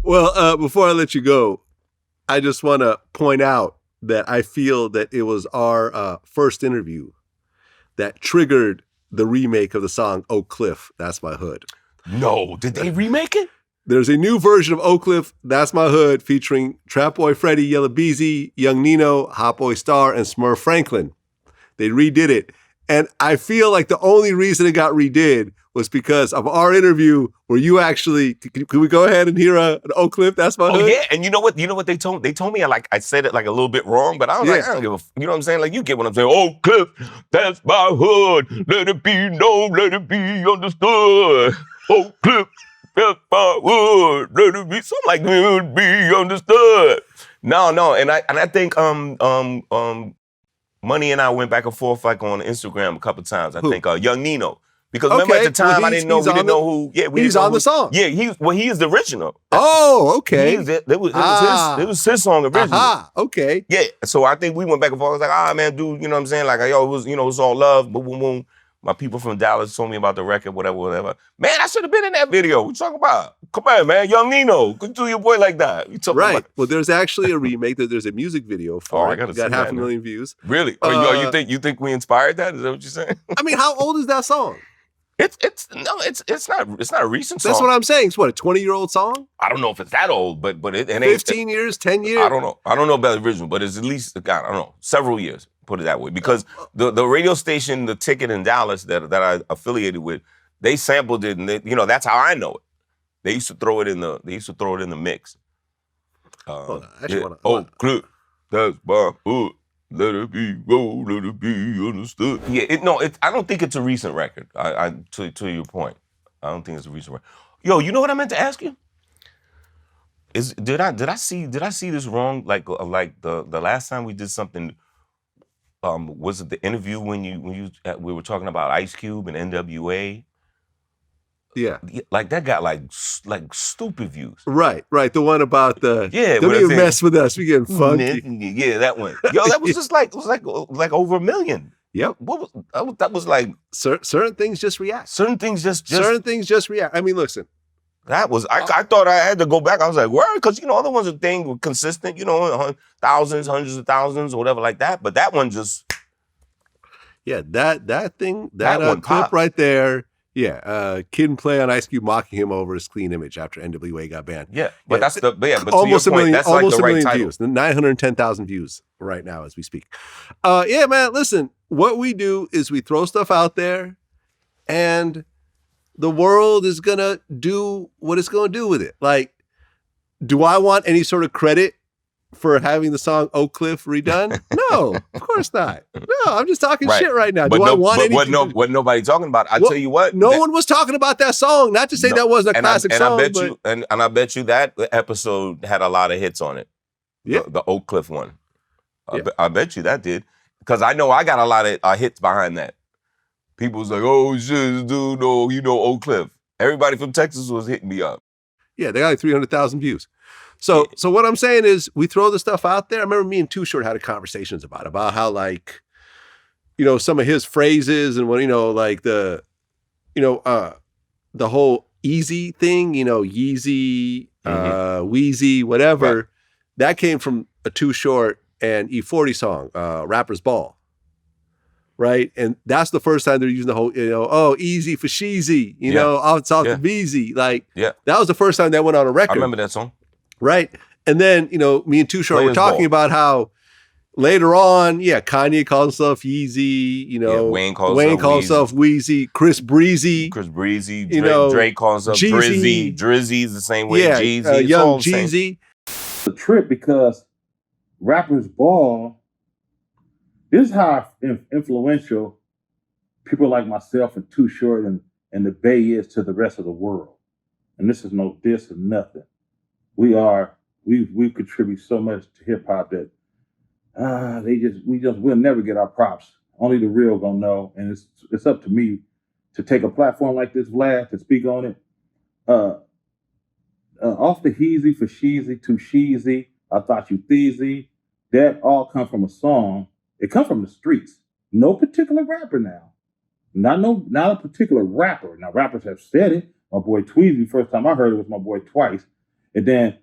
Well, before I let you go, I just want to point out that I feel that it was our first interview that triggered the remake of the song Oak Cliff, That's My Hood. No, did they remake it? There's a new version of Oak Cliff, That's My Hood, featuring Trap Boy Freddy, Yella Beezy, Young Nino, Hot Boy Star, and Smurf Franklin. They redid it. And I feel like the only reason it got redid was because of our interview where you actually, can we go ahead and hear an Oak Cliff, That's My Hood? Oh yeah, and you know what they told me? They told me I said it like a little bit wrong, but I was like, I don't give a, you know what I'm saying? Like you get what I'm saying. Oak Cliff, that's my hood. Let it be known, let it be understood. Oak Cliff, that's my hood. Let it be something like let it be understood. No, and I think Money and I went back and forth like on Instagram a couple times. I think Young Nino. Because remember at the time I didn't know, we didn't know who. Yeah, he's on the song. Yeah, he is the original. Oh, okay. It was his song originally. Okay. Yeah, so I think we went back and forth. I was like, man, dude, you know what I'm saying? Like, yo, it was, it was all love. Boom, boom, boom. My people from Dallas told me about the record, whatever. Man, I should have been in that video. What you talking about? Come on, man, Young Nino, could do your boy like that. You talking right. About? Well, there's actually a remake. There's a music video for it. Got 500,000 views. Really? You think we inspired that? Is that what you're saying? I mean, how old is that song? It's not a recent song. That's what I'm saying. It's what, a 20-year-old song? I don't know if it's that old, but it ain't 15 years, 10 years. I don't know about the original, but it's at least I don't know, several years. Put it that way, because the radio station, the Ticket in Dallas that I affiliated with, they sampled it, and that's how I know it. They used to throw it in the mix. Hold on, I actually want to. Oh, clip, that's my hood. Let it be roll, let it be understood. Yeah, I don't think it's a recent record. To your point, I don't think it's a recent record. Yo, you know what I meant to ask you? Did I see this wrong? Like the last time we did something, was it the interview when we were talking about Ice Cube and NWA? Yeah. Like that got like stupid views. Right. The one about the don't even mess with us. We getting funky. Yeah, that one. Yo, that was just like over 1 million. Yep. That was like certain things just react. Certain things just react. I mean, listen. That was I thought I had to go back. I was like, where? Because other ones were consistent, thousands, hundreds of thousands, or whatever like that. But that one just that thing, that clip popped right there. Yeah, Kid and Play on Ice Cube mocking him over his clean image after NWA got banned. Yeah, but that's but almost to your point, that's almost like the right 1 million title. views, 910,000 views right now as we speak. Yeah, man, listen, what we do is we throw stuff out there, and the world is gonna do what it's gonna do with it. Like, do I want any sort of credit for having the song Oak Cliff redone? No, of course not. No, I'm just talking shit right now. But what nobody talking about? Tell you what. No one was talking about that song. Not to say that wasn't a classic song. I bet you that episode had a lot of hits on it. Yeah. The Oak Cliff one. I bet you that did. Because I know I got a lot of hits behind that. People was like, oh shit, dude, Oak Cliff. Everybody from Texas was hitting me up. Yeah, they got like 300,000 views. So what I'm saying is we throw the stuff out there. I remember me and Too Short had conversations about how like, some of his phrases and what, like the whole easy thing, Yeezy, Wheezy, whatever, right. That came from a Too Short and E40 song, Rapper's Ball. Right. And that's the first time they're using the whole, easy for sheezy, it's off the Beezy. Like, that was the first time that went on a record. I remember that song. Right. And then, me and Too Short were talking about how later on, Kanye calls himself Yeezy, Wayne calls himself Wheezy, Chris Breezy, Drake calls himself Drizzy. Drizzy's the same way. Jeezy. Young Jeezy. The trip because Rapper's Ball, this is how influential people like myself and Too Short and the Bay is to the rest of the world. And this is no diss or nothing. We contribute so much to hip hop that we'll never get our props. Only the real gonna know, and it's up to me to take a platform like this, Vlad, to speak on it. Off the Heezy for Sheezy to Sheezy, I thought you Theezy. That all come from a song. It comes from the streets. No particular rapper now. Not a particular rapper. Now rappers have said it. My boy Tweezy, first time I heard it was my boy Twice. And then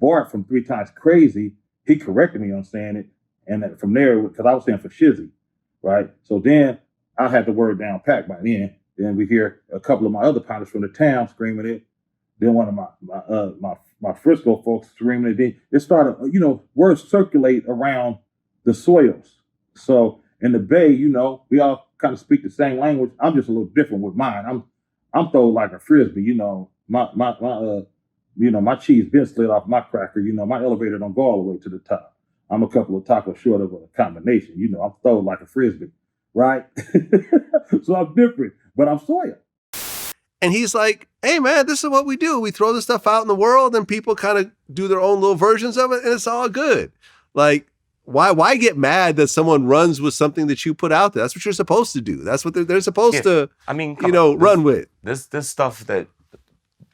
Bart from 3 Times Crazy, he corrected me on saying it. And then from there, because I was saying for shizzy, right? So then I had the word down packed by then. Then we hear a couple of my other partners from the town screaming it. Then one of my Frisco folks screaming it. Then it started, words circulate around the soils. So in the Bay, we all kind of speak the same language. I'm just a little different with mine. I'm thrown like a frisbee. My cheese been slid off my cracker. My elevator don't go all the way to the top. I'm a couple of tacos short of a combination. I'm thrown like a frisbee, right? So I'm different, but I'm soil. And he's like, hey, man, this is what we do. We throw this stuff out in the world and people kind of do their own little versions of it and it's all good. Like, why get mad that someone runs with something that you put out there? That's what you're supposed to do. That's what they're supposed to, run with. This stuff that,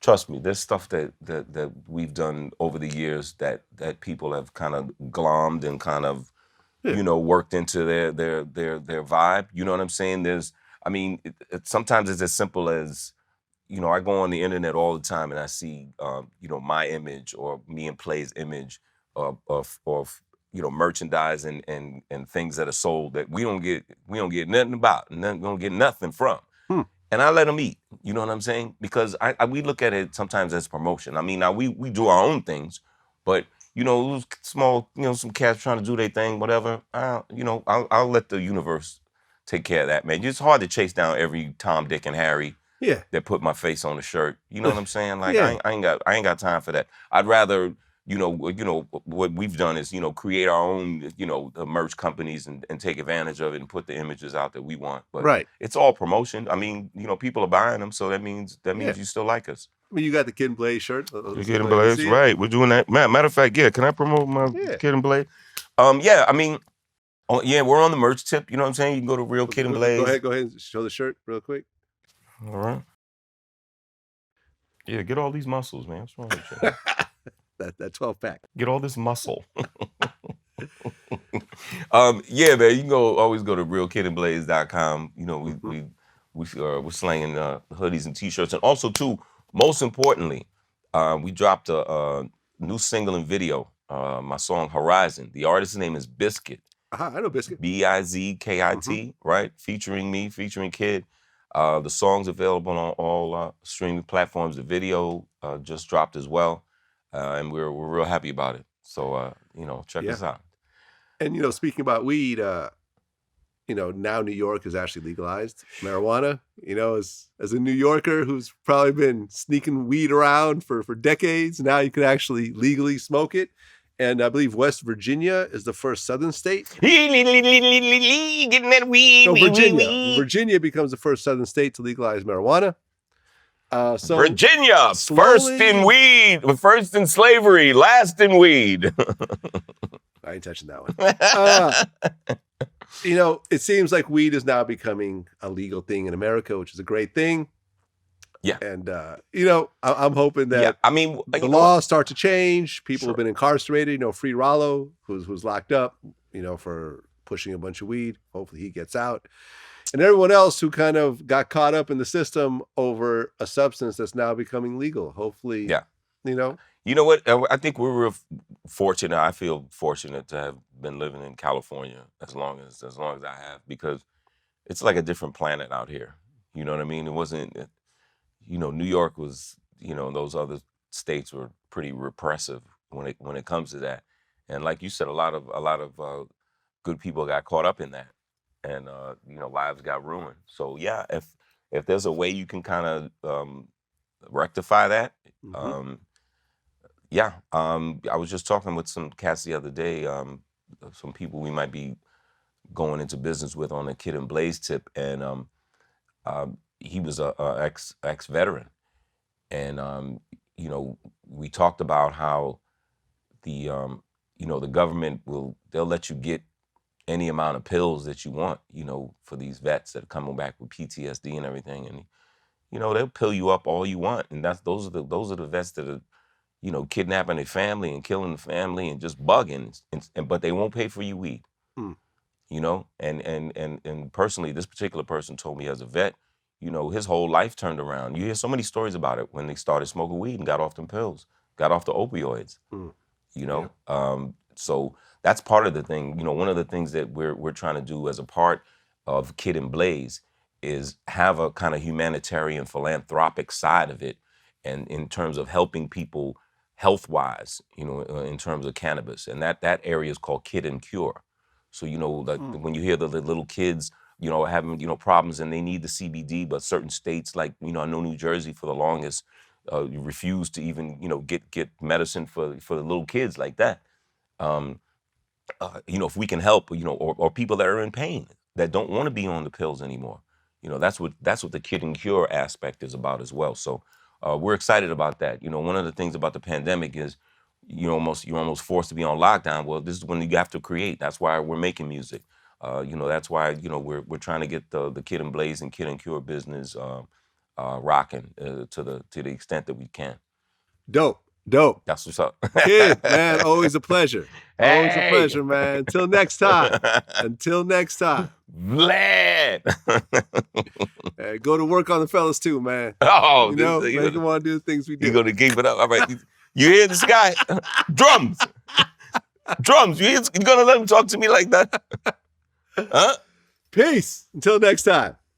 trust me, there's stuff that we've done over the years that people have kind of glommed and kind of, worked into their vibe. You know what I'm saying? Sometimes it's as simple as, I go on the internet all the time and I see, my image or me and Play's image of merchandise and things that are sold that we don't get nothing about and we don't get nothing from. And I let them eat. You know what I'm saying? Because we look at it sometimes as promotion. I mean, now we do our own things, but small, some cats trying to do their thing, whatever. I'll let the universe take care of that, man. It's hard to chase down every Tom, Dick, and Harry. Yeah. That put my face on the shirt. You know what I'm saying? Like Yeah. I ain't got time for that. I'd rather, what we've done is, create our own, the merch companies and take advantage of it and put the images out that we want. But right. It's all promotion. I mean, people are buying them, so that means you still like us. I mean, you got the Kid and Blaze shirt. The Kid and Blaze, right? We're doing that. Matter of fact, yeah. Can I promote my Kid and Blaze? Yeah. I mean, we're on the merch tip. You know what I'm saying? You can go to Real Kid and Blaze. Go ahead and show the shirt real quick. All right. Yeah, get all these muscles, man. What's wrong with you? that 12-pack. Get all this muscle. Yeah, man. You can always go to realkidandblaze.com. We're slanging hoodies and t-shirts, and also too, most importantly, we dropped a new single and video. My song Horizon. The artist's name is Biscuit. I know Biscuit. Bizkit, right? Featuring me, featuring Kid. The song's available on all streaming platforms. The video just dropped as well, and we're real happy about it. So check us out. And speaking about weed, now New York is actually legalized marijuana. As a New Yorker who's probably been sneaking weed around for decades, now you can actually legally smoke it. And I believe West Virginia is the first southern state. Getting that weed. No, Virginia. Virginia becomes the first southern state to legalize marijuana. Virginia, first in weed, first in slavery, last in weed. I ain't touching that one. It seems like weed is now becoming a legal thing in America, which is a great thing. Yeah. And, I'm hoping that the laws start to change. People have been incarcerated. Free Rollo, who's locked up, for pushing a bunch of weed. Hopefully he gets out. And everyone else who kind of got caught up in the system over a substance that's now becoming legal. Hopefully, You know what? I think we're real fortunate. I feel fortunate to have been living in California as long as I have, because it's like a different planet out here. You know what I mean? It wasn't, New York was, those other states were pretty repressive when it comes to that. And like you said, a lot of good people got caught up in that, and lives got ruined. So yeah, if there's a way you can kind of rectify that. I was just talking with some cats the other day, some people we might be going into business with on a Kid and Blaze tip, and he was a ex-veteran, and we talked about how the government they'll let you get any amount of pills that you want, for these vets that are coming back with PTSD and everything, and they'll pill you up all you want, and those are the vets that are kidnapping their family and killing the family and just bugging, but they won't pay for your weed. And personally, this particular person told me as a vet, his whole life turned around. You hear so many stories about it when they started smoking weed and got off them pills. got off the opioids. Mm. You know, so that's part of the thing. You know, one of the things that we're trying to do as a part of Kid and Blaze is have a kind of humanitarian, philanthropic side of it, and in terms of helping people health-wise, you know, in terms of cannabis, and that area is called Kid and Cure. So you know, like when you hear the little kids, you know, having problems and they need the CBD, but certain states like I know New Jersey for the longest refuse to even get medicine for the little kids like that. If we can help, or people that are in pain that don't want to be on the pills anymore, that's what the Kid and Cure aspect is about as well. So we're excited about that. One of the things about the pandemic is you're almost forced to be on lockdown. Well, this is when you have to create. That's why we're making music. That's why we're trying to get the Kid and Blaze and Kid and Cure business rocking to the extent that we can. Dope. That's what's up. Kid, man, always a pleasure. Always a Hey. pleasure, man. Until next time. Vlad. Hey, go to work on the fellas too, man. Oh, make them want to do the things we do. You're going to keep it up. All right. You hear this guy? Drums. You're going to let him talk to me like that? Huh? Peace. Until next time.